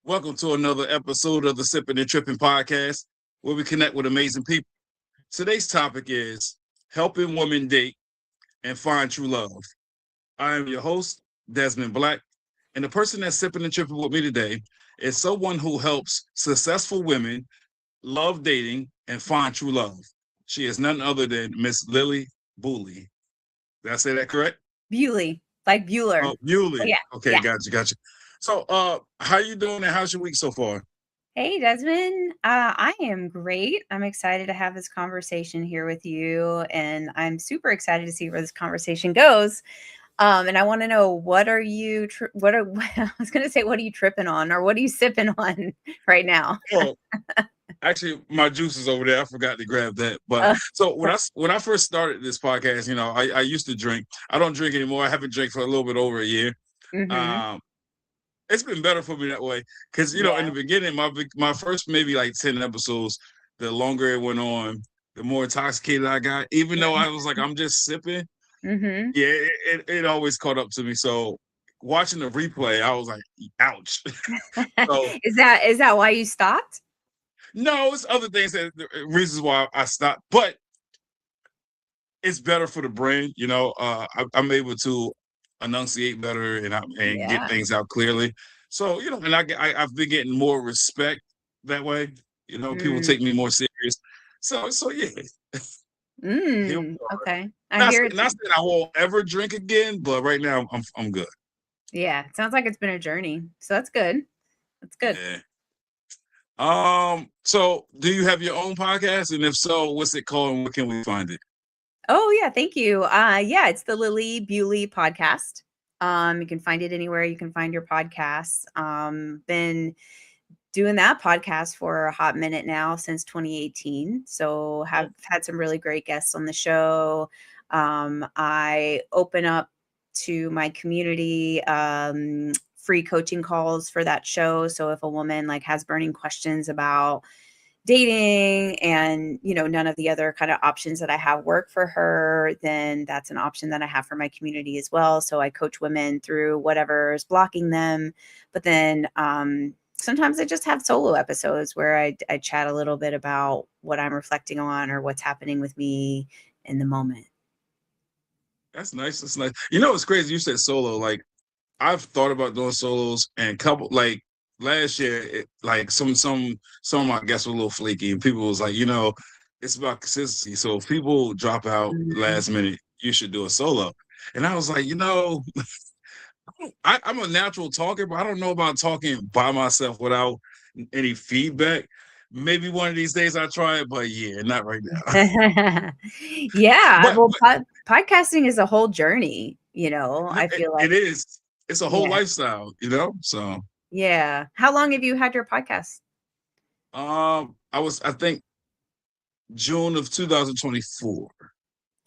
Welcome to another episode of the Sipping and Tripping podcast, where we connect with amazing people. Today's topic is helping women date and find true love. I am your host, Desmond Black, and the person that's sipping and tripping with me today is someone who helps successful women love dating and find true love. She is none other than Miss Lilli Bewley. Did I say that correct? Bewley, like Bueller. Oh, Bewley. Yeah, Okay, yeah. gotcha. So, how you doing and how's your week so far? Hey, Desmond. I am great. I'm excited to have this conversation here with you, and I'm super excited to see where this conversation goes. And I want to know, what are you? I was going to say, what are you tripping on, or what are you sipping on right now? Well, actually, my juice is over there. I forgot to grab that. But Uh, so when I first started this podcast, I used to drink. I don't drink anymore. I haven't drank for a little bit over a year. mm-hmm. Um, it's been better for me that way because in Yeah. the beginning, my first maybe like 10 episodes, the longer it went on, the more intoxicated I got. Even though I was like, I'm just sipping. Mm-hmm. Yeah, it always caught up to me. So watching the replay, I was like, ouch. So Is that why you stopped? no, it's other things that reasons why I stopped, but it's better for the brain. I'm able to enunciate better and get Yeah. things out clearly. So and I've been getting more respect that way. People Mm. take me more serious. So yeah, here we are. Okay. I Not, hear it. not saying I won't ever drink again, but right now I'm good. Yeah. It sounds like it's been a journey. So that's good. That's good. Yeah. So do you have your own podcast? And if so, what's it called and where can we find it? Oh yeah, thank you. Yeah, it's the Lilli Bewley podcast. You can find it anywhere you can find your podcasts. Been doing that podcast for a hot minute now, since 2018. So Oh, have had some really great guests on the show. I open up to my community free coaching calls for that show. So if a woman like has burning questions about dating and none of the other kind of options that I have work for her, then that's an option that I have for my community as well. So I coach women through whatever is blocking them, but then sometimes I just have solo episodes where I chat a little bit about what I'm reflecting on or what's happening with me in the moment. that's nice. That's nice. It's crazy. You said solo. Like I've thought about doing solos and couple like last year, like some of my guests were a little flaky, and people was like, it's about consistency. So if people drop out Mhm. last minute, you should do a solo. And I was like, I'm a natural talker, but I don't know about talking by myself without any feedback. Maybe one of these days I try it, but yeah, not right now. Yeah, but well, podcasting is a whole journey, I it, feel like. it is. It's a whole Yeah. lifestyle. So Yeah. How long have you had your podcast? I think June of 2024.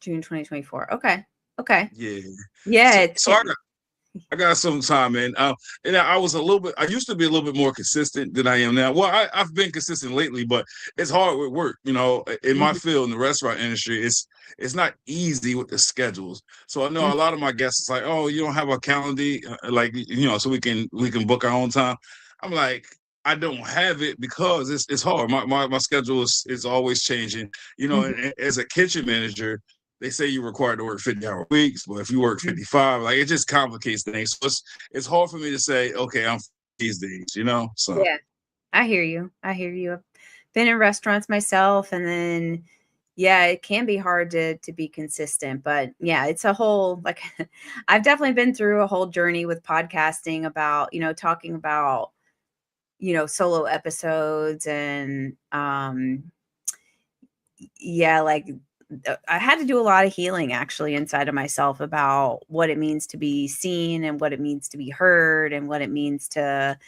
June 2024. Okay. Okay. Yeah. Yeah, So it's so I got some time, man. And I used to be a little bit more consistent than I am now. Well, I've been consistent lately, but it's hard with work. In my Mhm, field in the restaurant industry, it's not easy with the schedules. So I know mhm, a lot of my guests is like, oh, you don't have a calendar, like so we can book our own time. I'm like, I don't have it because it's hard. My schedule is always changing. mhm, And as a kitchen manager, they say you're required to work 50-hour weeks, but if you work mhm. 55, like it just complicates things. So it's hard for me to say, okay, I'm these days. So Yeah, I hear you. I hear you. I've been in restaurants myself, and then yeah, it can be hard to be consistent, but yeah, it's a whole like I've definitely been through a whole journey with podcasting about, talking about, solo episodes and yeah, like I had to do a lot of healing actually inside of myself about what it means to be seen and what it means to be heard and what it means to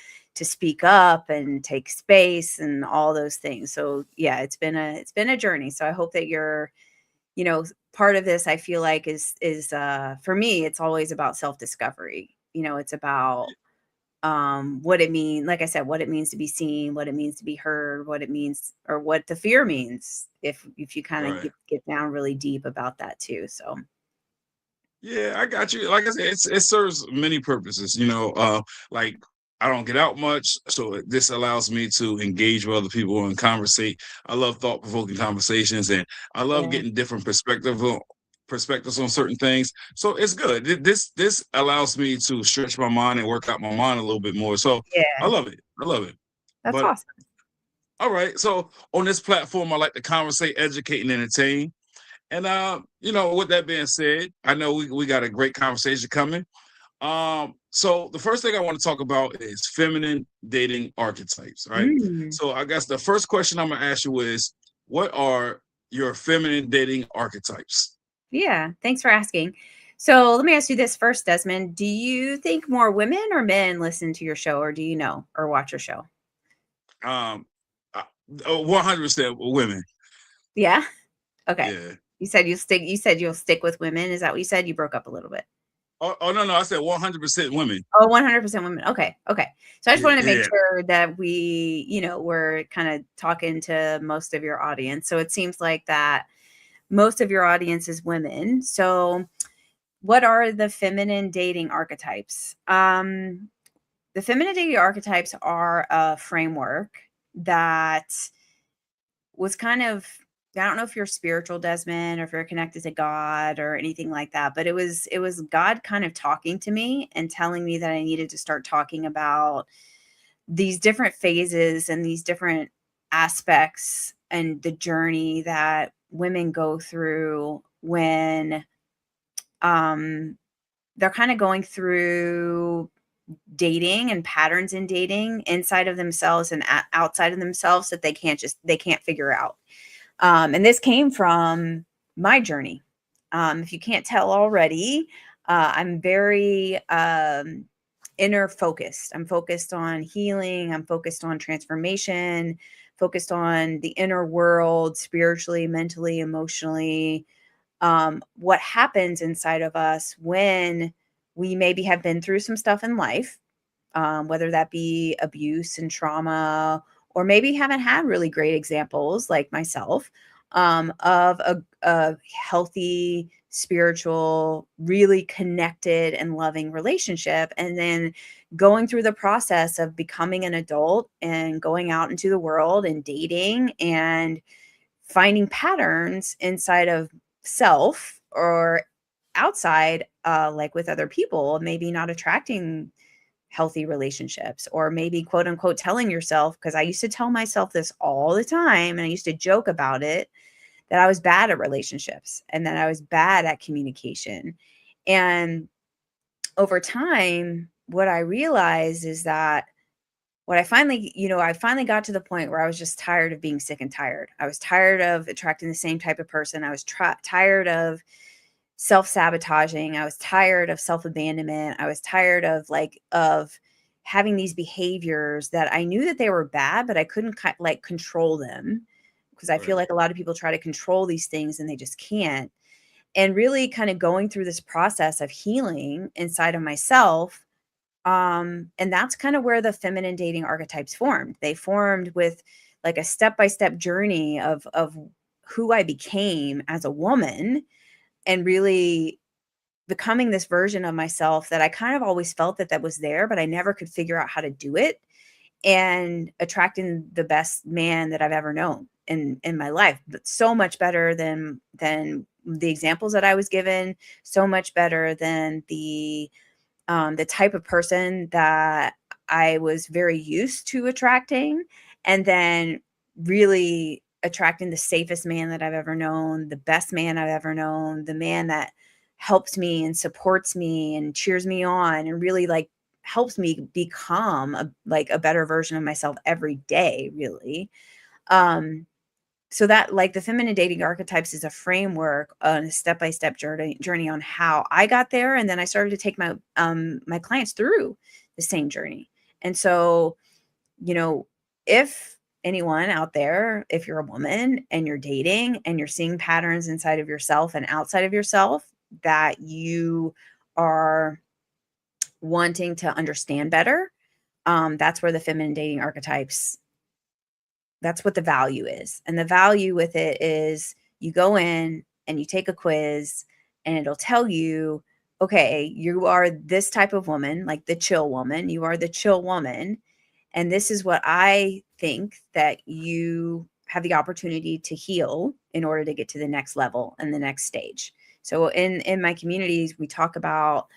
speak up and take space and all those things. So yeah, it's been a journey. So I hope that you're, part of this I feel like is for me, it's always about self-discovery. It's about what it means, like I said, what it means to be seen, what it means to be heard, what it means, or what the fear means, if you kind of right. get down really deep about that too. So Yeah, I got you. Like I said, it serves many purposes, like I don't get out much, so this allows me to engage with other people and conversate. I love thought-provoking conversations, and I love Yeah. getting different perspectives on certain things. So it's good. This allows me to stretch my mind and work out my mind a little bit more. So I Yeah. love it. I love it. That's But awesome. all right, so on this platform, I like to conversate, educate, and entertain. And with that being said, I know we got a great conversation coming. So the first thing I want to talk about is feminine dating archetypes, right? Mm. So I guess the first question I'm gonna ask you is, what are your feminine dating archetypes? Yeah. Thanks for asking. So let me ask you this first, Desmond. Do you think more women or men listen to your show, or do you know or watch your show? Um, 100% women. Yeah. Okay. Yeah. You said you'll stick with women. Is that what you said? You broke up a little bit. Oh no, I said 100% women. Oh, 100% women. Okay. Okay. So I just Yeah, wanted to make yeah. sure that we're kind of talking to most of your audience. So it seems like that most of your audience is women. So what are the feminine dating archetypes? The feminine dating archetypes are a framework that was kind of, I don't know if you're spiritual, Desmond, or if you're connected to God or anything like that, but it was God kind of talking to me and telling me that I needed to start talking about these different phases and these different aspects and the journey that women go through when um they're kind of going through dating and patterns in dating inside of themselves and outside of themselves that they can't figure out. And this came from my journey. If you can't tell already, I'm very inner focused. I'm focused on healing. I'm focused on transformation, focused on the inner world, spiritually, mentally, emotionally. What happens inside of us when we maybe have been through some stuff in life, whether that be abuse and trauma, or maybe haven't had really great examples like myself, of a healthy, spiritual, really connected and loving relationship. And then going through the process of becoming an adult and going out into the world and dating and finding patterns inside of self or outside, like with other people, maybe not attracting healthy relationships, or maybe quote unquote telling yourself, because I used to tell myself this all the time and I used to joke about it, that I was bad at relationships and that I was bad at communication. And over time, what I realized is that I finally got to the point where I was just tired of being sick and tired. I was tired of attracting the same type of person. I was tired of self-sabotaging. I was tired of self-abandonment. I was tired of having these behaviors that I knew that they were bad, but I couldn't control them, because I feel Right. like a lot of people try to control these things and they just can't. And really kind of going through this process of healing inside of myself, and that's kind of where the feminine dating archetypes formed. They formed with like a step-by-step journey of who I became as a woman, and really becoming this version of myself that I kind of always felt that was there, but I never could figure out how to do it, and attracting the best man that I've ever known in my life. But so much better than the examples that I was given, so much better than the type of person that I was very used to attracting, and then really attracting the safest man that I've ever known, the best man I've ever known, the man that helps me and supports me and cheers me on and really like helps me become a better version of myself every day, really. Um, so that, like, the feminine dating archetypes is a framework on a step-by-step journey on how I got there, and then I started to take my clients through the same journey. And so, you know, if anyone out there, if you're a woman and you're dating and you're seeing patterns inside of yourself and outside of yourself that you are wanting to understand better, that's where the feminine dating archetypes, that's what the value is. And the value with it is you go in and you take a quiz and it'll tell you okay, you are this type of woman, like the chill woman. You are the chill woman. And this is what I think that you have the opportunity to heal in order to get to the next level and the next stage. So in my communities, we talk about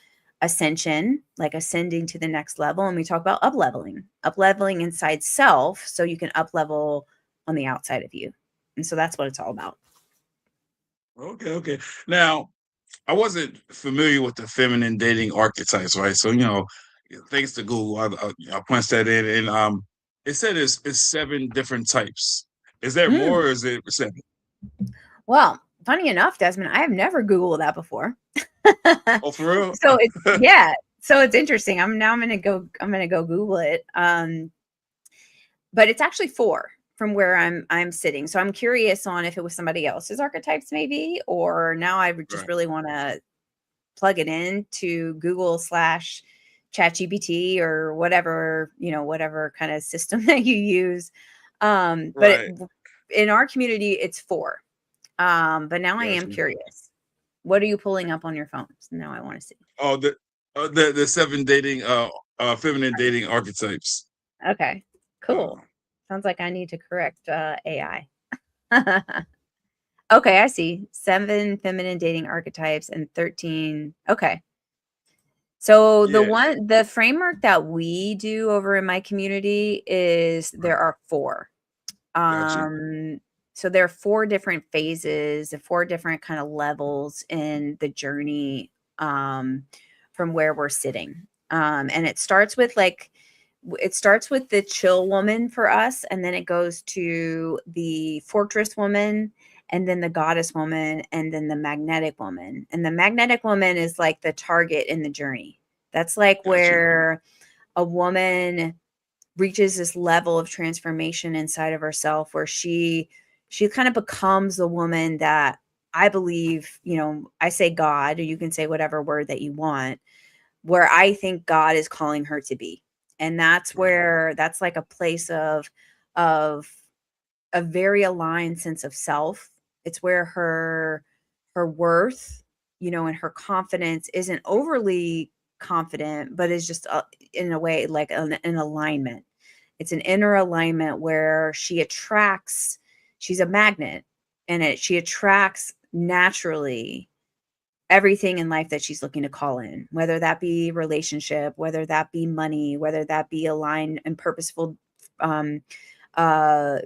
ascension, like ascending to the next level, and we talk about up leveling inside self so you can up level on the outside of you. And so that's what it's all about. Okay. Now, I wasn't familiar with the feminine dating archetypes, right? So, thanks to Google, I punched that in, and it said it's 7 different types. Is there Mm. more, or is it 7? Well, funny enough, Desmond, I have never Googled that before. Oh, for real? So it's yeah. So it's interesting. I'm gonna go Google it. But it's actually 4 from where I'm sitting. So I'm curious on if it was somebody else's archetypes maybe, or now I just Right. really want to plug it in to Google / ChatGPT or whatever, whatever kind of system that you use. But Right. in our community, it's 4. But now I am Gotcha. curious. What are you pulling up on your phones? Now I want to see. Oh, the 7 dating feminine dating archetypes. Okay, Uh, cool. Sounds like I need to correct AI. Okay, I see. 7 feminine dating archetypes and 13. Okay. So yeah. the framework that we do over in my community is there are 4. Gotcha. So there are 4 different phases, 4 different kind of levels in the journey from where we're sitting. And it starts with the chill woman for us, and then it goes to the fortress woman, and then the goddess woman, and then the magnetic woman. And the magnetic woman is like the target in the journey. That's like Gotcha. where a woman reaches this level of transformation inside of herself where she kind of becomes the woman that I believe, I say God, or you can say whatever word that you want, where I think God is calling her to be. And that's Right. where that's like a place of a very aligned sense of self. It's where her worth, and her confidence isn't overly confident, but is just in a way like an alignment. It's an inner alignment where she's a magnet, and she attracts naturally everything in life that she's looking to call in, whether that be relationship, whether that be money, whether that be aligned and purposeful um,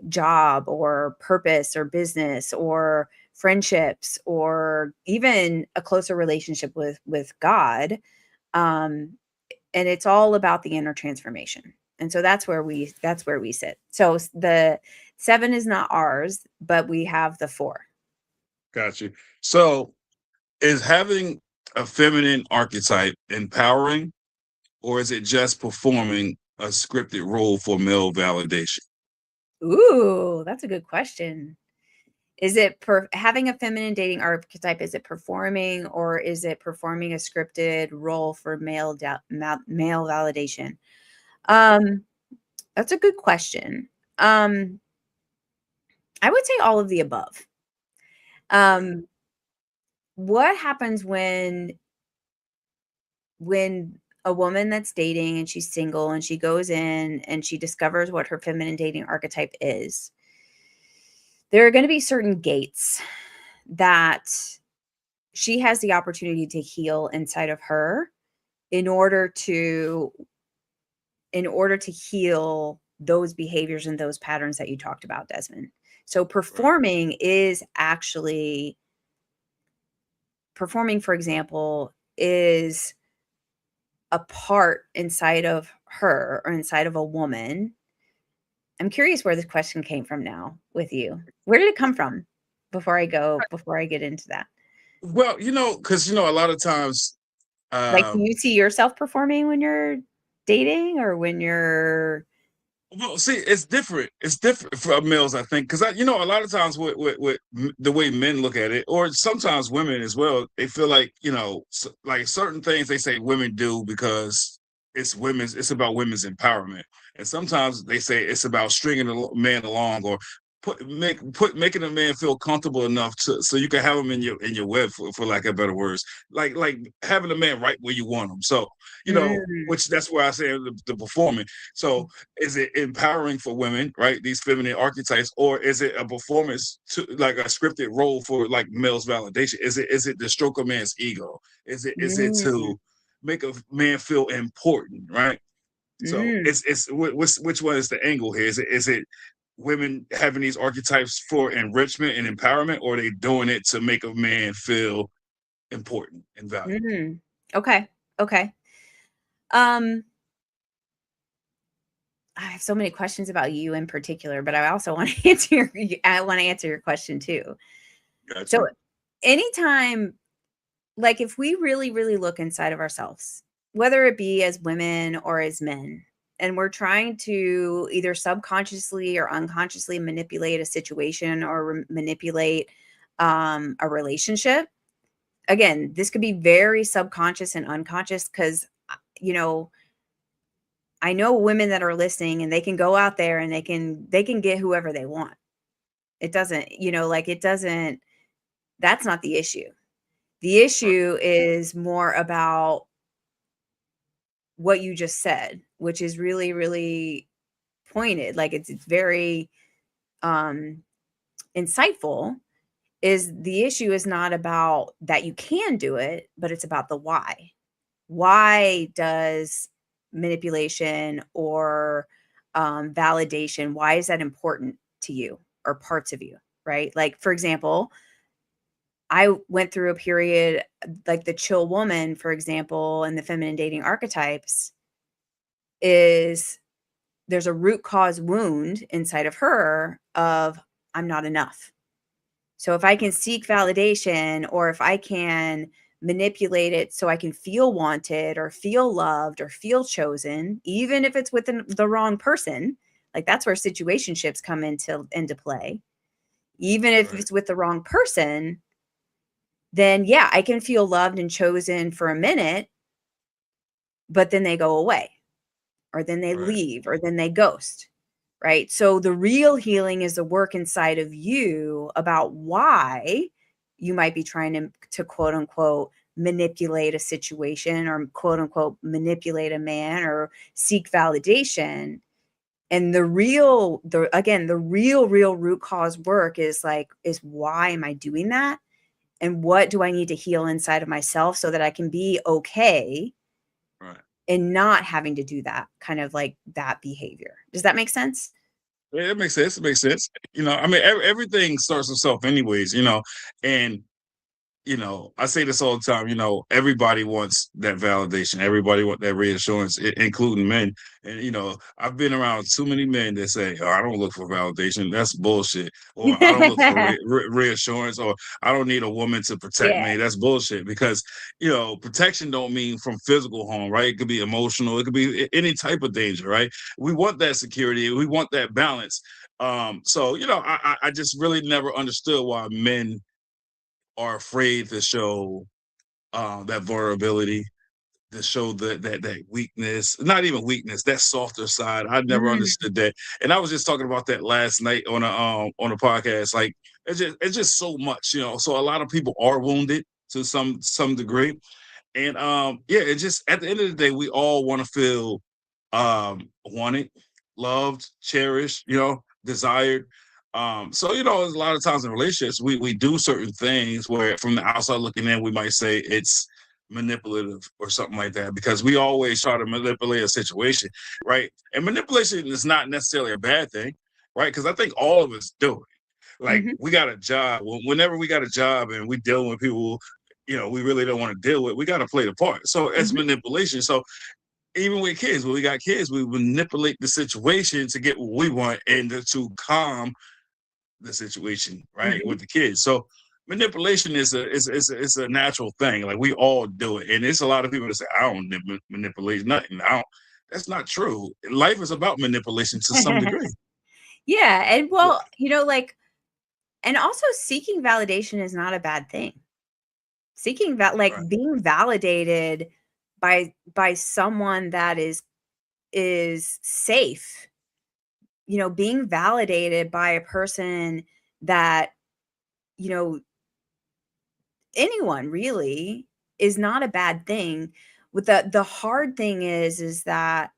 job or purpose or business or friendships or even a closer relationship with God. Um, and it's all about the inner transformation. And so that's where we sit. So the 7 is not ours, but we have the 4. Gotcha. So, is having a feminine archetype empowering, or is it just performing a scripted role for male validation? Ooh, that's a good question. Is it having a feminine dating archetype? Is it performing, or is it performing a scripted role for male validation? That's a good question. I would say all of the above. What happens when a woman that's dating and she's single and she goes in and she discovers what her feminine dating archetype is? There are going to be certain gates that she has the opportunity to heal inside of her in order to heal those behaviors and those patterns that you talked about, Desmond. So Right. performing, for example, is a part inside of her or inside of a woman. I'm curious where this question came from now with you. Where did it come from before I get into that? Well, because a lot of times, Like, do um, you see yourself performing when you're dating or when you're well, see, it's different. It's different for males, I think, because a lot of times with the way men look at it, or sometimes women as well, they feel like like certain things they say women do because it's about women's empowerment, and sometimes they say it's about stringing a man along, or making a man feel comfortable enough so you can have him in your web, for lack of better words, like having a man right where you want him. So Mm, which that's where I say the performing. So is it empowering for women, right? These feminine archetypes, or is it a performance to like a scripted role for like male's validation? Is it to stroke a man's ego? Is it mm, to make a man feel important, right? So mm. which one is the angle here? Is it women having these archetypes for enrichment and empowerment, or are they doing it to make a man feel important and valuable? Mm. Okay. Okay. Um, I have so many questions about you in particular, but I also want to answer your question too. Gotcha. So anytime, like if we really, really look inside of ourselves, whether it be as women or as men, and we're trying to either subconsciously or unconsciously manipulate a situation or manipulate a relationship, again, this could be very subconscious and unconscious because, you know, I know women that are listening and they can go out there and they can get whoever they want. It doesn't, like it doesn't, that's not the issue. The Right, issue is more about what you just said, which is really, really pointed. Like it's very um insightful. Is the issue is not about that you can do it, but it's about the why. Why does manipulation or validation, why is that important to you or parts of you, right? Like, for example, I went through a period like the chill woman, for example, and the feminine dating archetypes is there's a root cause wound inside of her of I'm not enough. So if I can right, seek validation or if I can manipulate it so I can feel wanted or feel loved or feel chosen, even if it's with the wrong person, like that's where situationships come into play. Even if right, it's with the wrong person, then yeah, I can feel loved and chosen for a minute, but then they go away or then they right, leave or then they ghost. Right. So the real healing is the work inside of you about why you might be trying to quote unquote manipulate a situation or quote unquote manipulate a man or seek validation. And the real root cause work is like, is why am I doing that? And what do I need to heal inside of myself so that I can be okay right. and not having to do that kind of like that behavior? Does that make sense? Yeah, it makes sense. It makes sense. I mean, everything starts with self, anyways. And I say this all the time, everybody wants that validation. Everybody want that reassurance, including men. And, I've been around too many men that say, oh, I don't look for validation. That's bullshit. Or I don't look for reassurance, or I don't need a woman to protect Yeah. me. That's bullshit because, protection don't mean from physical harm, right? It could be emotional. It could be any type of danger, right? We want that security. We want that balance. So, I just really never understood why men are afraid to show that vulnerability, to show that weakness, not even weakness, that softer side. I never Mm, understood that, and I was just talking about that last night on a podcast. Like it's just so much, So a lot of people are wounded to some degree, and yeah, it just at the end of the day, we all want to feel wanted, loved, cherished, desired. So a lot of times in relationships, we do certain things where from the outside looking in, we might say it's manipulative or something like that because we always try to manipulate a situation, right? And manipulation is not necessarily a bad thing, right? Because I think all of us do it. Like mhm, we got a job. Whenever we got a job and we deal with people, we really don't want to deal with, we got to play the part. So it's mhm, manipulation. So even with kids, when we got kids, we manipulate the situation to get what we want and to calm the situation, right, mhm. with the kids. So manipulation is a natural thing. Like we all do it, and there's a lot of people that say I don't manipulate nothing. I don't. That's not true. Life is about manipulation to some degree. Yeah, and Yeah, well, like and also seeking validation is not a bad thing. Seeking that like right, being validated by someone that is safe being validated by a person that, anyone really, is not a bad thing. With the hard thing is that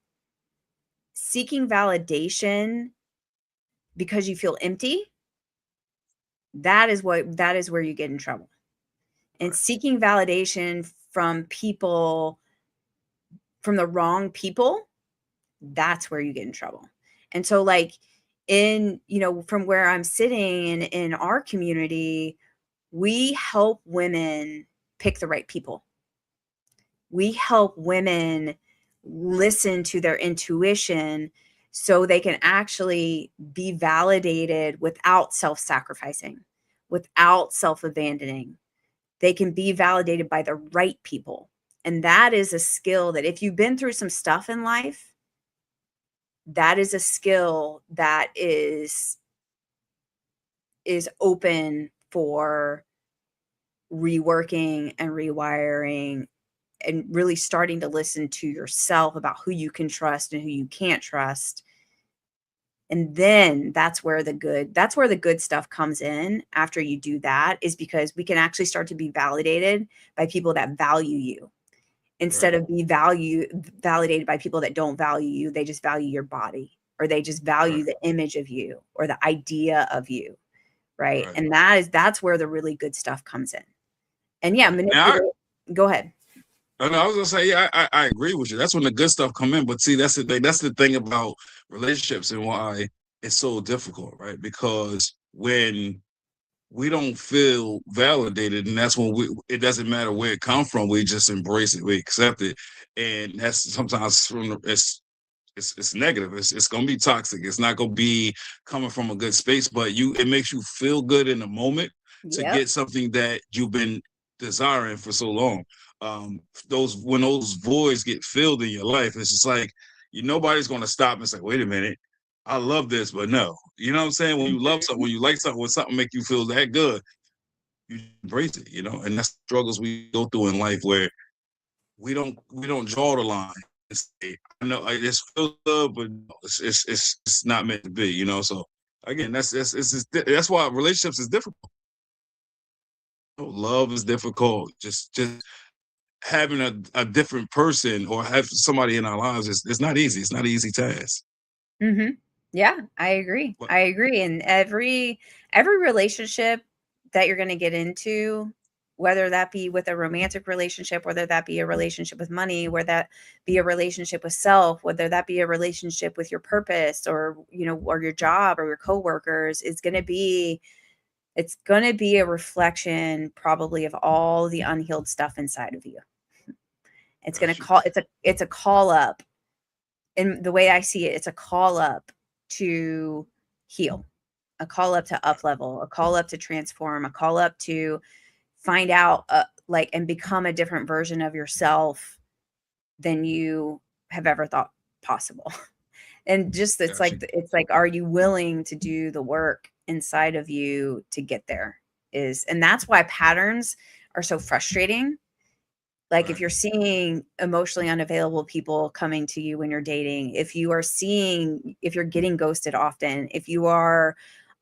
seeking validation because you feel empty, that is where you get in trouble. And Right. seeking validation from the wrong people, that's where you get in trouble. And so, like, from where I'm sitting in our community, we help women pick the right people. We help women listen to their intuition so they can actually be validated without self-sacrificing, without self-abandoning. They can be validated by the right people. And that is a skill that, if you've been through some stuff in life, that is a skill that is open for reworking and rewiring, and really starting to listen to yourself about who you can trust and who you can't trust. And then that's where the good stuff comes in. After you do that, is because we can actually start to be validated by people that value you, instead Right. of be validated by people that don't value you. They just value your body, or they just value Right. the image of you or the idea of you. Right. Right. And that's where the really good stuff comes in. And yeah, Right. Now, manipulate. Go ahead. I was gonna say, yeah, I agree with you. That's when the good stuff come in. But see, that's the thing. That's the thing about relationships and why it's so difficult, right? Because when we don't feel validated, and that's when it doesn't matter where it comes from. We just embrace it, we accept it, and that's sometimes it's negative. It's gonna be toxic. It's not gonna be coming from a good space, but it makes you feel good in the moment to Yep. get something that you've been desiring for so long. When those voids get filled in your life, it's just like nobody's gonna stop and say, "Wait a minute, I love this," but no, you know what I'm saying? When you love something, Mhm. when you like something, when something make you feel that good, you embrace it, and that's struggles we go through in life where we don't draw the line and say, I know it's feels good, but it's not meant to be. So again, that's why relationships is difficult. Love is difficult. Just having a different person or have somebody in our lives is it's not easy. It's not an easy task. Mhm. Yeah, I agree. But I agree. And every relationship that you're going to get into, whether that be with a romantic relationship, whether that be a relationship with money, whether that be a relationship with self, whether that be a relationship with your purpose, or or your job or your coworkers, it's going to be a reflection, probably, of all the unhealed stuff inside of you. It's going to got you. call it's a call up. And the way I see it, it's a call up to heal, a call up to up level, a call up to transform, a call up to find out, and become a different version of yourself than you have ever thought possible. And just, Got you. it's like, are you willing to do the work inside of you to get there? And that's why patterns are so frustrating. Like, if Right. you're seeing emotionally unavailable people coming to you when you're dating, if you're getting ghosted often,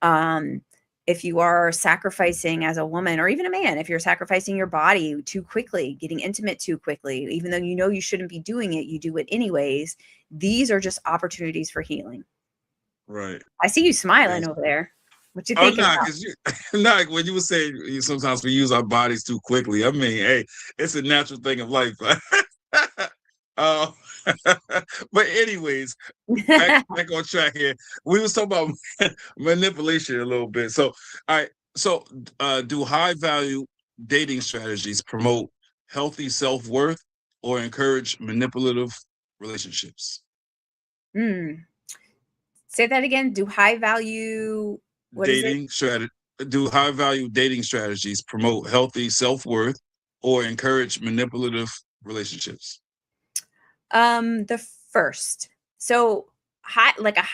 um, if you are sacrificing as a woman, or even a man, if you're sacrificing your body too quickly, getting intimate too quickly, even though you shouldn't be doing it, you do it anyways. These are just opportunities for healing. Right. I see you Yes. smiling over there. What you Oh thinking no, about? because when you were saying sometimes we use our bodies too quickly. I mean, hey, it's a natural thing of life. uh, but anyways, back on track here. We was talking about manipulation a little bit. So, all right. So, do high value dating strategies promote healthy self worth or encourage manipulative relationships? Hmm. Say that again. Do high value, what is it? Dating strategy Do high value dating strategies promote healthy self worth or encourage manipulative relationships? The first. So, a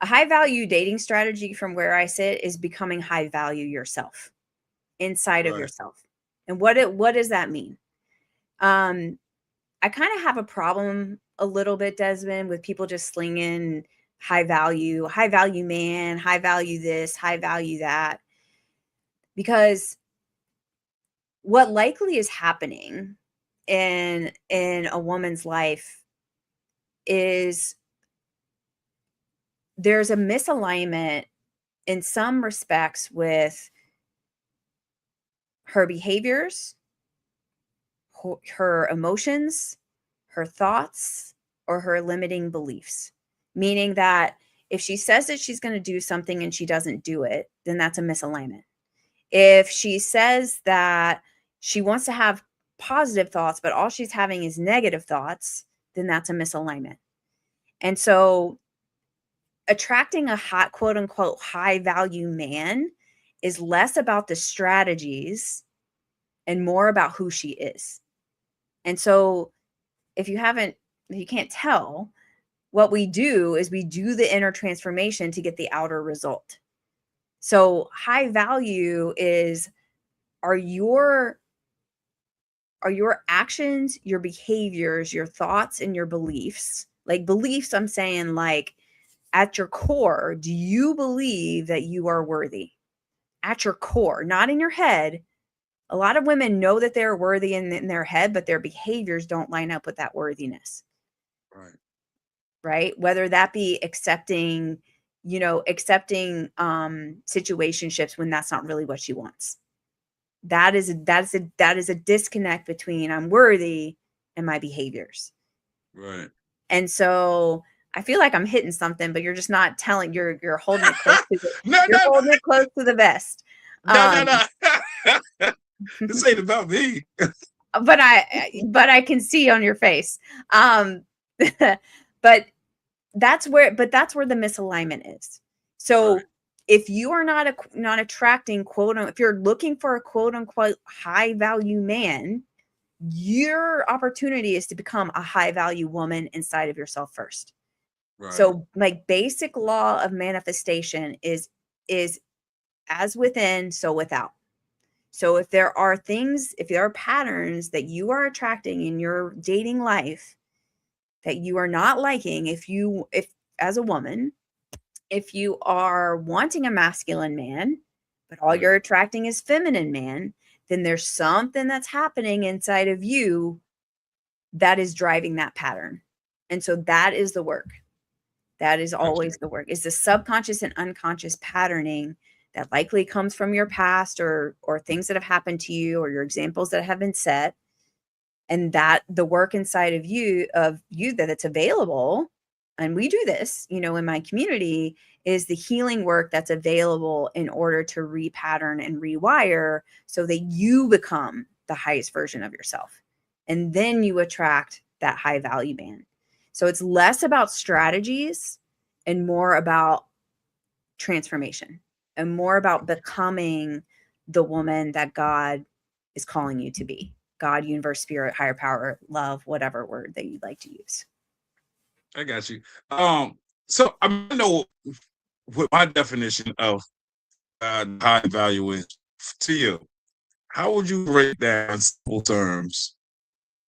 high value dating strategy, from where I sit, is becoming high value yourself, inside of Right. yourself. And what does that mean? Um, I kind of have a problem a little bit, Desmond, with people just slinging high value man, high value this, high value that. Because what likely is happening in a woman's life is there's a misalignment in some respects with her behaviors, her emotions, her thoughts, or her limiting beliefs. Meaning that if she says that she's going to do something and she doesn't do it, then that's a misalignment. If she says that she wants to have positive thoughts, but all she's having is negative thoughts, then that's a misalignment. And so attracting a hot, quote unquote, high value man is less about the strategies and more about who she is. And so if you can't tell, what we do is we do the inner transformation to get the outer result. So high value is, are your actions, your behaviors, your thoughts, and your beliefs, like beliefs, I'm saying like at your core, do you believe that you are worthy? At your core, not in your head. A lot of women know that they're worthy in their head, but their behaviors don't line up with that worthiness. Right? Whether that be accepting situationships when that's not really what she wants. That is a disconnect between I'm worthy and my behaviors. Right. And so I feel like I'm hitting something, but you're just not telling. You're holding it close to holding it close to the vest. No. This ain't about me. But I can see on your face. But that's where the misalignment is. So right. If you are not attracting if you're looking for a quote unquote high value man, your opportunity is to become a high value woman inside of yourself first. Right. So like basic law of manifestation is as within, so without. So if there are patterns that you are attracting in your dating life that you are not liking, if as a woman, if you are wanting a masculine man, but all you're attracting is feminine man, then there's something that's happening inside of you that is driving that pattern. And so that is the work. That is always the work. It's the subconscious and unconscious patterning that likely comes from your past or things that have happened to you or your examples that have been set. And that the work inside of you that it's available. And we do this, in my community, is the healing work that's available in order to repattern and rewire so that you become the highest version of yourself. And then you attract that high value man. So it's less about strategies and more about transformation and more about becoming the woman that God is calling you to be. God, universe, spirit, higher power, love, whatever word that you'd like to use. I got you. So I know what my definition of high value is to you. How would you break down in simple terms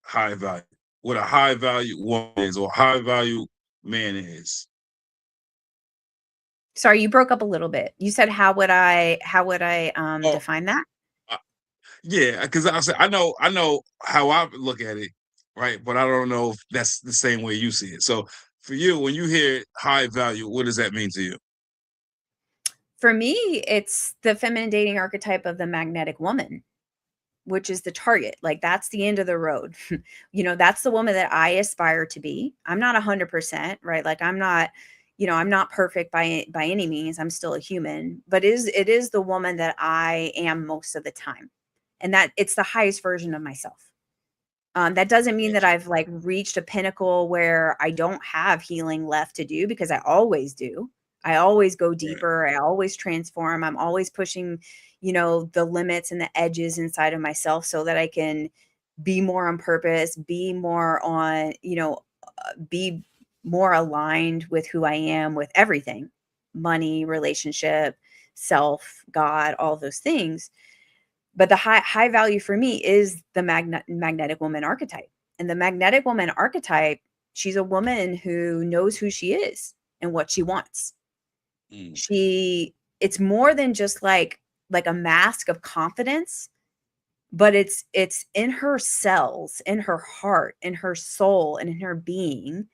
high value? What a high value woman is or high value man is? Sorry, you broke up a little bit. You said how would I define that? Yeah, because I know how I look at it, right? But I don't know if that's the same way you see it. So for you, when you hear high value, what does that mean to you? For me, it's the feminine dating archetype of the magnetic woman, which is the target. Like that's the end of the road. That's the woman that I aspire to be. I'm not 100%, right? Like I'm not perfect by any means. I'm still a human, but it is the woman that I am most of the time. And that it's the highest version of myself. That doesn't mean that I've like reached a pinnacle where I don't have healing left to do, because I always do. I always go deeper. I always transform. I'm always pushing, the limits and the edges inside of myself so that I can be more on purpose, be more on, be more aligned with who I am, with everything, money, relationship, self, God, all those things. But the high value for me is the magnetic woman archetype. And the magnetic woman archetype, she's a woman who knows who she is. and what she wants. Mm. It's more than just like a mask of confidence, but it's in her cells, in her heart, in her soul, and in her being.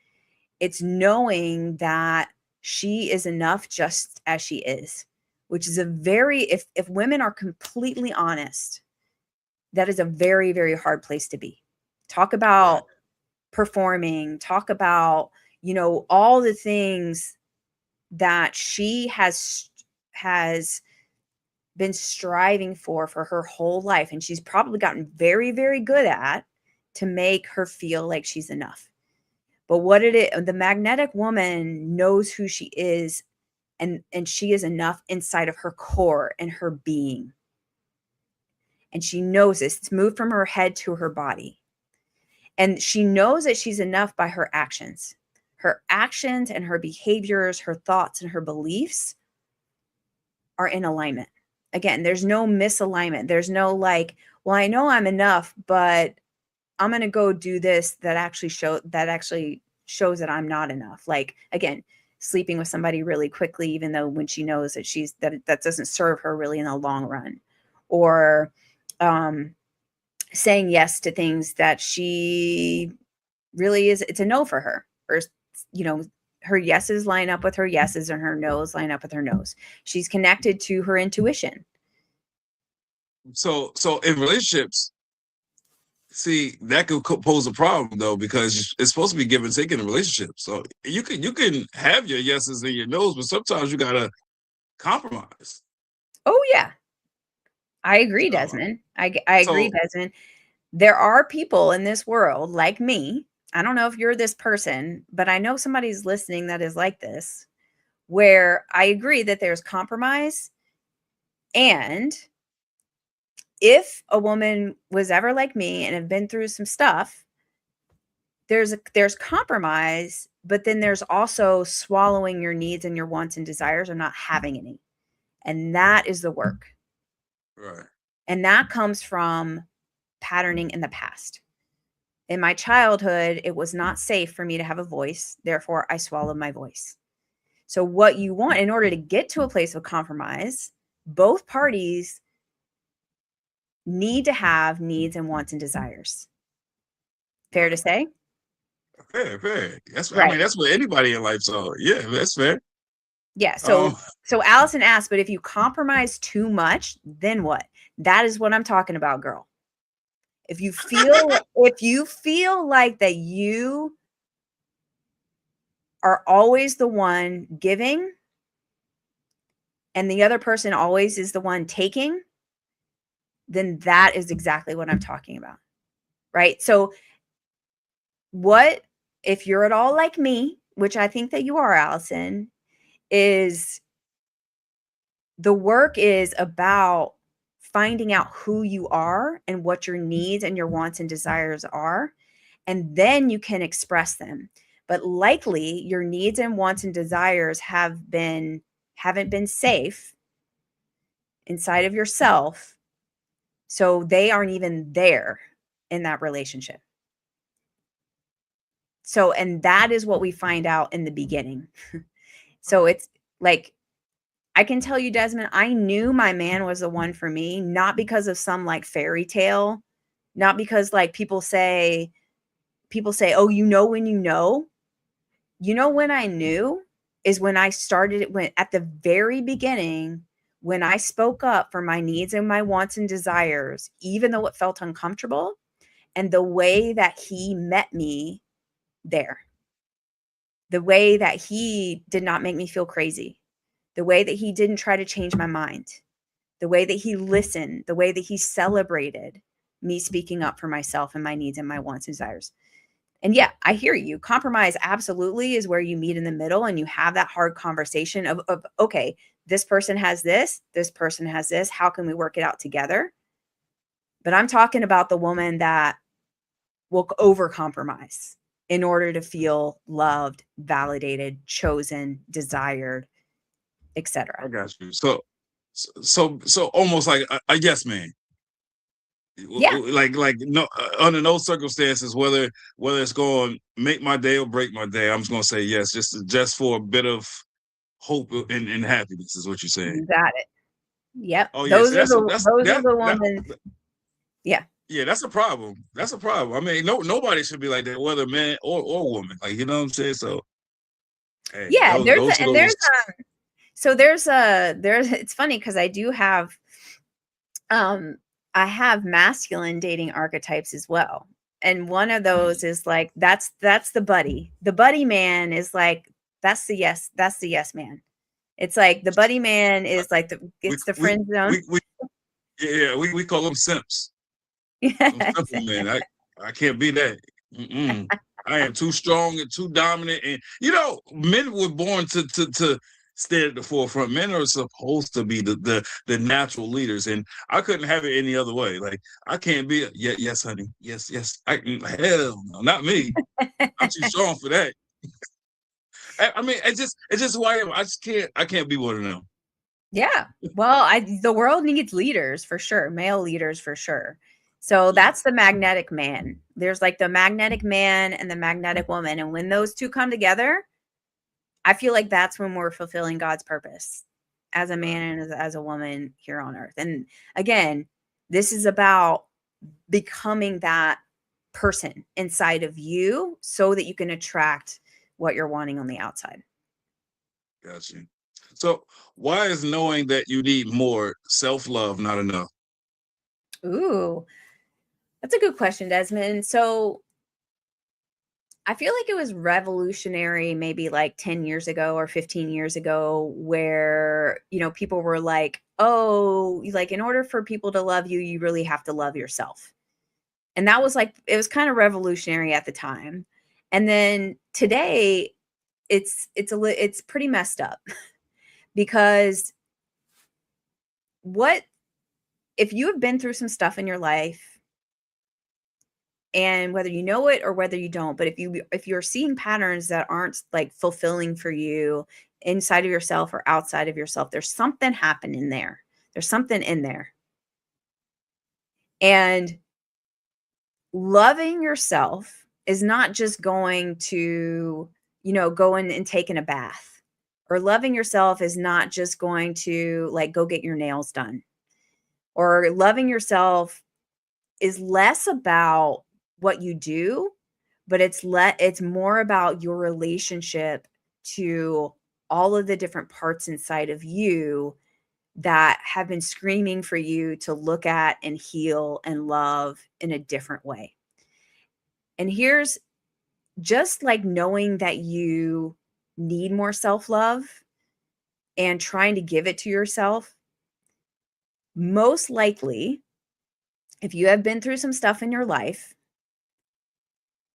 It's knowing that she is enough just as she is, which is a very, if women are completely honest, that is a very, very hard place to be. Talk about Right. performing, talk about, all the things that she has been striving for her whole life, and she's probably gotten very, very good at, to make her feel like she's enough. But the magnetic woman knows who she is, and she is enough inside of her core and her being. And she knows this. It's moved from her head to her body. And she knows that she's enough by her actions. Her actions and her behaviors, her thoughts and her beliefs are in alignment. Again, there's no misalignment. There's no like, well, I know I'm enough, but I'm going to go do this that actually shows that I'm not enough. Like, again, sleeping with somebody really quickly, even though when she knows that that doesn't serve her really in the long run, or saying yes to things that she really it's a no for her, or her yeses line up with her yeses and her no's line up with her no's. She's connected to her intuition. So in relationships, see, that could pose a problem though, because it's supposed to be give and take in a relationship. So you can have your yeses and your nos, but sometimes you gotta compromise. Oh yeah, I agree, So, Desmond. I agree, so Desmond. There are people in this world like me. I don't know if you're this person, but I know somebody's listening that is like this, where I agree that there's compromise. And if a woman was ever like me and have been through some stuff, there's compromise, but then there's also swallowing your needs and your wants and desires, or not having any. And that is the work. right. And that comes from patterning in the past. In my childhood, it was not safe for me to have a voice. Therefore, I swallowed my voice. So what you want in order to get to a place of compromise, both parties need to have needs and wants and desires. Fair to say? Fair. I Right. mean, that's what anybody in life. So yeah, that's fair. Yeah. Um, So Allison asked, but if you compromise too much, then what? That is what I'm talking about, girl. If you feel like that you are always the one giving and the other person always is the one taking, then that is exactly what I'm talking about. Right? So what if you're at all like me, which I think that you are, Allison, is the work is about finding out who you are and what your needs and your wants and desires are, and then you can express them. But likely your needs and wants and desires haven't been safe inside of yourself, so they aren't even there in that relationship. So, and that is what we find out in the beginning. So it's like, I can tell you, Desmond, I knew my man was the one for me, not because of some like fairy tale, not because like people say, oh, when when I knew is when I started, when at the very beginning, when I spoke up for my needs and my wants and desires, even though it felt uncomfortable, and the way that he met me there, the way that he did not make me feel crazy, the way that he didn't try to change my mind, the way that he listened, the way that he celebrated me speaking up for myself and my needs and my wants and desires. And yeah, I hear you. Compromise absolutely is where you meet in the middle and you have that hard conversation of okay, this person has this person has this. How can we work it out together? But I'm talking about the woman that will over compromise in order to feel loved, validated, chosen, desired, etc. I got you. So almost like a yes man. Yeah. Like no, under no circumstances, whether it's going to make my day or break my day, I'm just going to say yes, just for a bit of hope and happiness is what you're saying. You got it. Yep. Oh yes, Those are the women. Yeah. Yeah, that's a problem. That's a problem. I mean, nobody should be like that, whether man or woman. Like, you know what I'm saying? So, hey, Yeah. those are those. There's it's funny because I do have I have masculine dating archetypes as well. And one of those is like that's the buddy. The buddy man is like that's the yes man. It's like the buddy man is like We it's the we friend zone. we call them simps. Them Yes. simple men. I can't be that. Mm-mm. I am too strong and too dominant. And men were born to stay at the forefront. Men are supposed to be the natural leaders, and I couldn't have it any other way. Like I can't be yes, honey, yes. Hell no, not me. I'm too strong for that. I mean, it's just who I am. I can't be one of them. Yeah. Well, the world needs leaders for sure, male leaders for sure. So that's the magnetic man. There's like the magnetic man and the magnetic woman. And when those two come together, I feel like that's when we're fulfilling God's purpose as a man and as a woman here on earth. And again, this is about becoming that person inside of you so that you can attract what you're wanting on the outside. Gotcha. So why is knowing that you need more self-love not enough? Ooh, that's a good question, Desmond. So I feel like it was revolutionary maybe like 10 years ago or 15 years ago where, people were like, oh, like in order for people to love you, you really have to love yourself. And that was like, it was kind of revolutionary at the time. And then today it's pretty messed up because if you have been through some stuff in your life, and whether you know it or whether you don't, but if you're seeing patterns that aren't like fulfilling for you inside of yourself or outside of yourself, there's something happening there. There's something in there. And loving yourself is not just going to, go in and taking a bath. Or loving yourself is not just going to like go get your nails done. Or loving yourself is less about what you do, but it's more about your relationship to all of the different parts inside of you that have been screaming for you to look at and heal and love in a different way. And here's just like knowing that you need more self-love and trying to give it to yourself. Most likely, if you have been through some stuff in your life,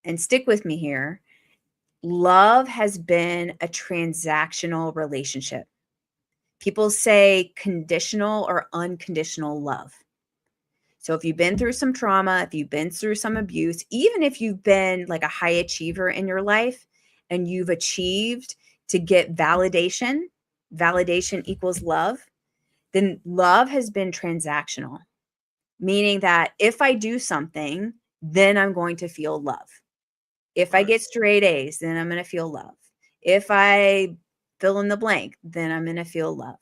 and stick with me here, love has been a transactional relationship. People say conditional or unconditional love. So if you've been through some trauma, if you've been through some abuse, even if you've been like a high achiever in your life and you've achieved to get validation equals love, then love has been transactional, meaning that if I do something, then I'm going to feel love. If I get straight A's, then I'm going to feel love. If I fill in the blank, then I'm going to feel love.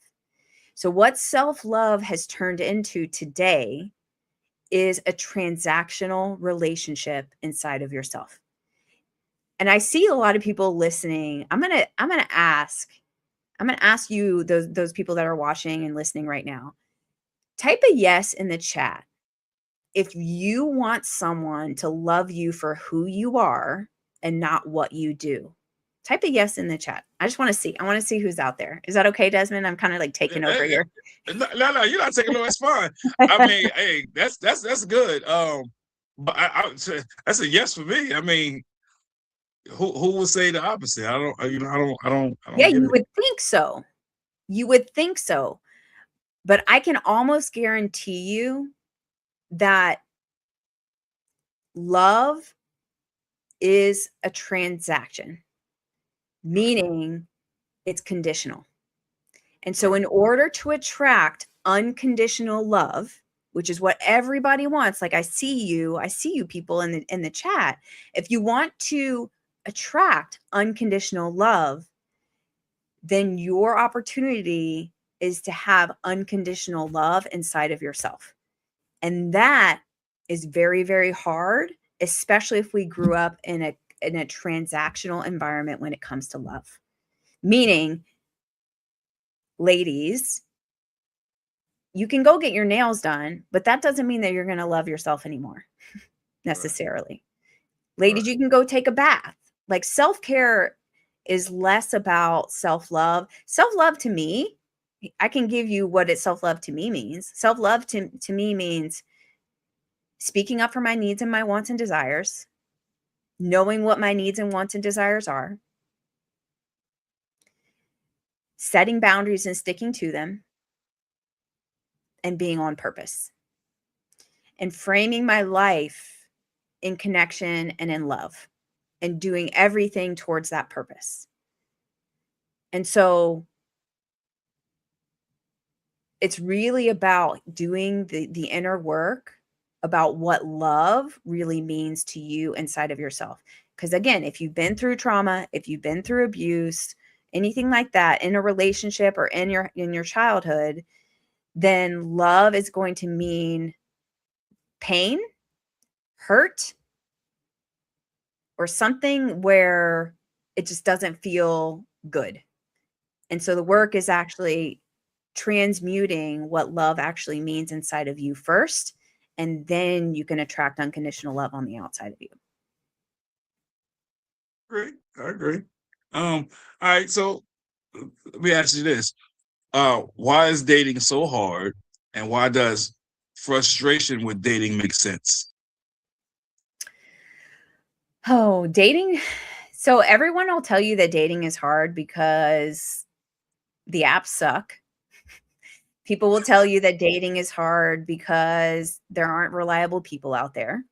So what self-love has turned into today is a transactional relationship inside of yourself. And I see a lot of people listening. I'm going to ask you, those people that are watching and listening right now, type a yes in the chat if you want someone to love you for who you are and not what you do. Type a yes in the chat. I want to see who's out there. Is that okay, Desmond? I'm kind of like taking over here. No, you're not taking over. That's fine. I mean, hey, that's good. But that's a yes for me. I mean, who would say the opposite? I don't. Yeah, you would think so. You would think so. But I can almost guarantee you that love is a transaction, meaning it's conditional. And so in order to attract unconditional love, which is what everybody wants. Like I see you people in the chat. If you want to attract unconditional love, then your opportunity is to have unconditional love inside of yourself. And that is very, very hard, especially if we grew up in a transactional environment when it comes to love. Meaning, ladies, you can go get your nails done, but that doesn't mean that you're going to love yourself anymore necessarily. Right. Ladies, you can go take a bath. Like self-care is less about self-love. Self-love to me, I can give you what self-love to me means. Self-love to me means speaking up for my needs and my wants and desires, knowing what my needs and wants and desires are, setting boundaries and sticking to them, and being on purpose, and framing my life in connection and in love, and doing everything towards that purpose. And so it's really about doing the inner work about what love really means to you inside of yourself. Because again, if you've been through trauma, if you've been through abuse, anything like that in a relationship or in your childhood, then love is going to mean pain, hurt, or something where it just doesn't feel good. And so the work is actually transmuting what love actually means inside of you first, and then you can attract unconditional love on the outside of you. Great. I agree. All right. So let me ask you this. Why is dating so hard, and why does frustration with dating make sense? Oh, dating. So everyone will tell you that dating is hard because the apps suck. People will tell you that dating is hard because there aren't reliable people out there.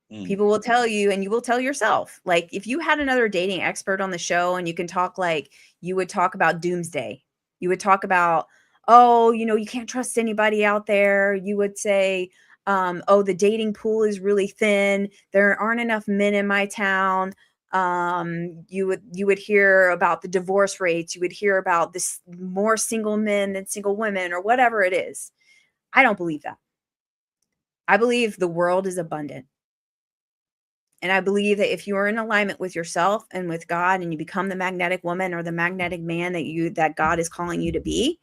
People will tell you, and you will tell yourself, like if you had another dating expert on the show and you can talk, like you would talk about doomsday. You would talk about, oh, you can't trust anybody out there. You would say, oh, the dating pool is really thin. There aren't enough men in my town. You would hear about the divorce rates. You would hear about this more single men than single women, or whatever it is. I don't believe that. I believe the world is abundant. And I believe that if you are in alignment with yourself and with God, and you become the magnetic woman or the magnetic man that God is calling you to be,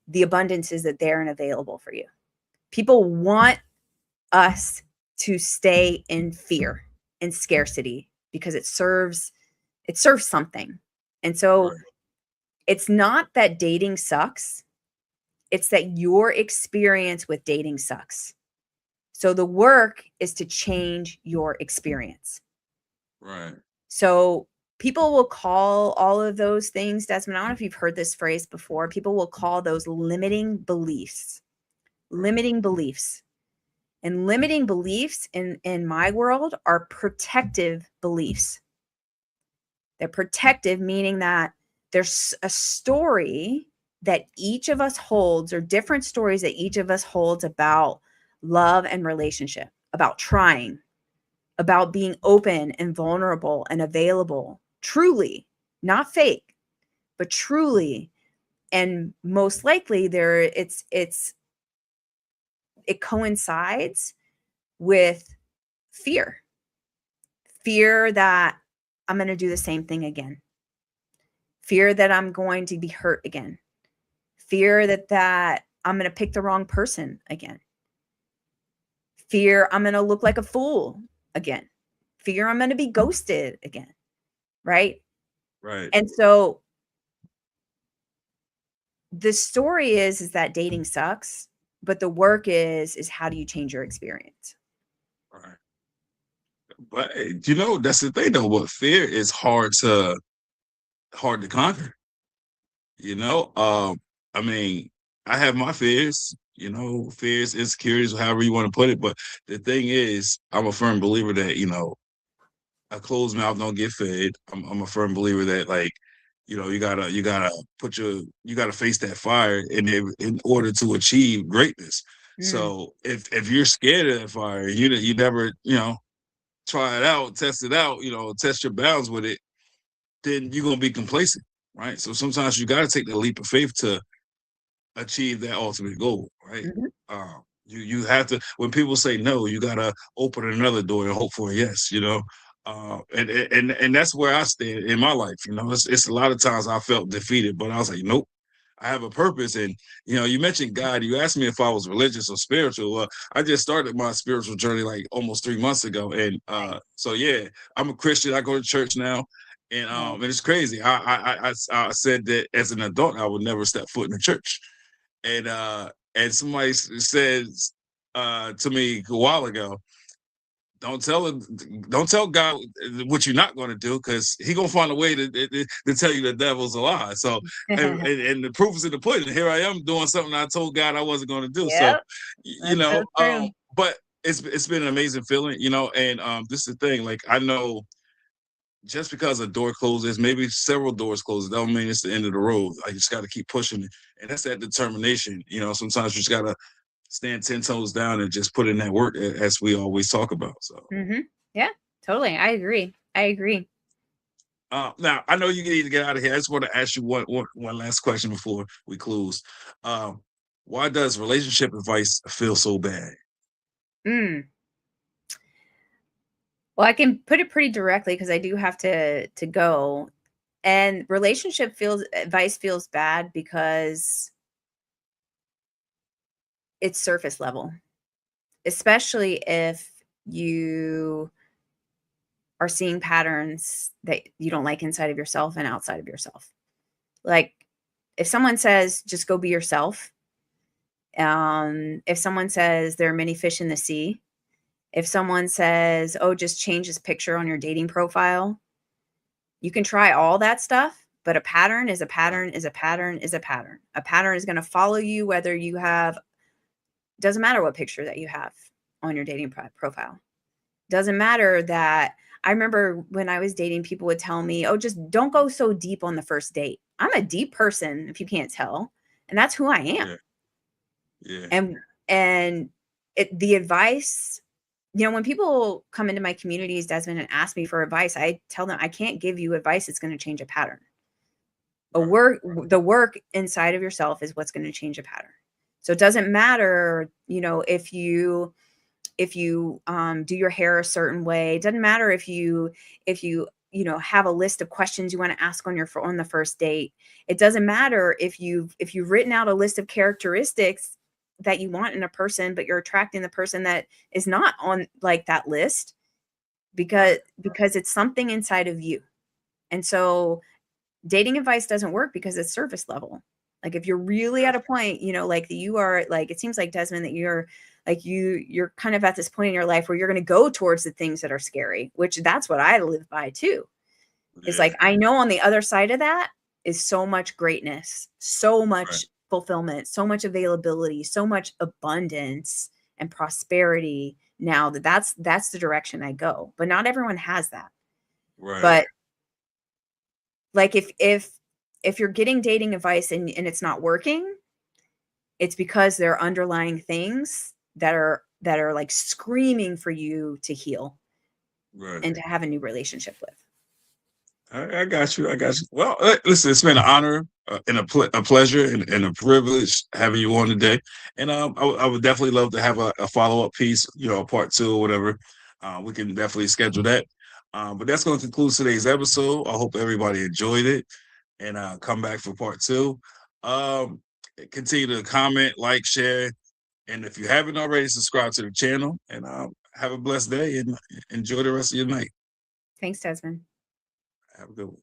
the abundance is there and available for you. People want us to stay in fear and scarcity because it serves something. And so right. It's not that dating sucks. It's that your experience with dating sucks. So the work is to change your experience. Right. So people will call all of those things, Desmond, I don't know if you've heard this phrase before. People will call those limiting beliefs. Limiting beliefs. And limiting beliefs in my world are protective beliefs. They're protective, meaning that there's a story that each of us holds, or different stories that each of us holds about love and relationship, about trying, about being open and vulnerable and available, truly, not fake, but truly. And most likely it coincides with fear that I'm going to do the same thing again, fear that I'm going to be hurt again, fear that I'm going to pick the wrong person again, fear I'm going to look like a fool again, fear I'm going to be ghosted again. Right. And so the story is that dating sucks, but the work is how do you change your experience? Right. But that's the thing though. But fear is hard to conquer. I mean, I have my fears. Fears, insecurities, however you want to put it. But the thing is, I'm a firm believer that a closed mouth don't get fed. I'm a firm believer that you gotta face that fire in order to achieve greatness. Mm. So if you're scared of that fire, you never, try it out, test it out, test your bounds with it, then you're gonna be complacent, right? So sometimes you got to take the leap of faith to achieve that ultimate goal, right? Mhm. You have to. When people say no, you gotta open another door and hope for a yes. And that's where I stand in my life. It's a lot of times I felt defeated, but I was like, nope. I have a purpose. And you mentioned God. You asked me if I was religious or spiritual. Well, I just started my spiritual journey like almost 3 months ago. And so yeah, I'm a Christian. I go to church now. And it's crazy. I said that as an adult, I would never step foot in a church. And somebody says to me a while ago, don't tell God what you're not going to do, because He gonna find a way to tell you the devil's a lie. So and the proof is in the pudding. Here I am doing something I told God I wasn't going to do. So Yep, that's so true. but it's been an amazing feeling, and this is the thing. Like, I know just because a door closes, maybe several doors close, don't mean it's the end of the road. I just got to keep pushing it, and that's that determination. Sometimes you just got to stand 10 toes down and just put in that work, as we always talk about. So Yeah, totally. I agree. I agree. now I know you need to get out of here. I just want to ask you one last question before we close. Why does relationship advice feel so bad? Mm. Well, I can put it pretty directly because I do have to go. And relationship feels advice feels bad because it's surface level, especially if you are seeing patterns that you don't like inside of yourself and outside of yourself. Like, if someone says just go be yourself, if someone says there are many fish in the sea, if someone says, oh, just change this picture on your dating profile, you can try all that stuff, but a pattern is a pattern is a pattern is a pattern. A pattern is going to follow you whether you have, doesn't matter what picture that you have on your dating profile. Doesn't matter that, I remember when I was dating, people would tell me, oh, just don't go so deep on the first date. I'm a deep person, if you can't tell, and that's who I am. Yeah, yeah, And the advice, when people come into my communities, Desmond, and ask me for advice, I tell them I can't give you advice that's going to change a pattern. right, The work inside of yourself is what's going to change a pattern. So it doesn't matter, if you do your hair a certain way. It doesn't matter if you have a list of questions you want to ask on the first date. It doesn't matter if you've written out a list of characteristics that you want in a person, but you're attracting the person that is not on like that list, because right, it's something inside of you. And so dating advice doesn't work because it's surface level. Like, if you're really at a point, like you are, like, it seems like, Desmond, that you're like, you're kind of at this point in your life where you're going to go towards the things that are scary, which that's what I live by too. It's yeah, like, I know on the other side of that is so much greatness, so right, much fulfillment, so much availability, so much abundance and prosperity. Now that's the direction I go, but not everyone has that. right, But like, if you're getting dating advice and it's not working, it's because there are underlying things that are like screaming for you to heal right. and to have a new relationship with. I got you. I got you. Well, listen, it's been an honor, and a pleasure, and a privilege having you on today. And I would definitely love to have a follow up piece, a part two or whatever. We can definitely schedule that. But that's going to conclude today's episode. I hope everybody enjoyed it, and come back for part two. Um, Continue to comment, like, share, and if you haven't already, subscribe to the channel. And have a blessed day and enjoy the rest of your night. Thanks, Desmond. Have a good one.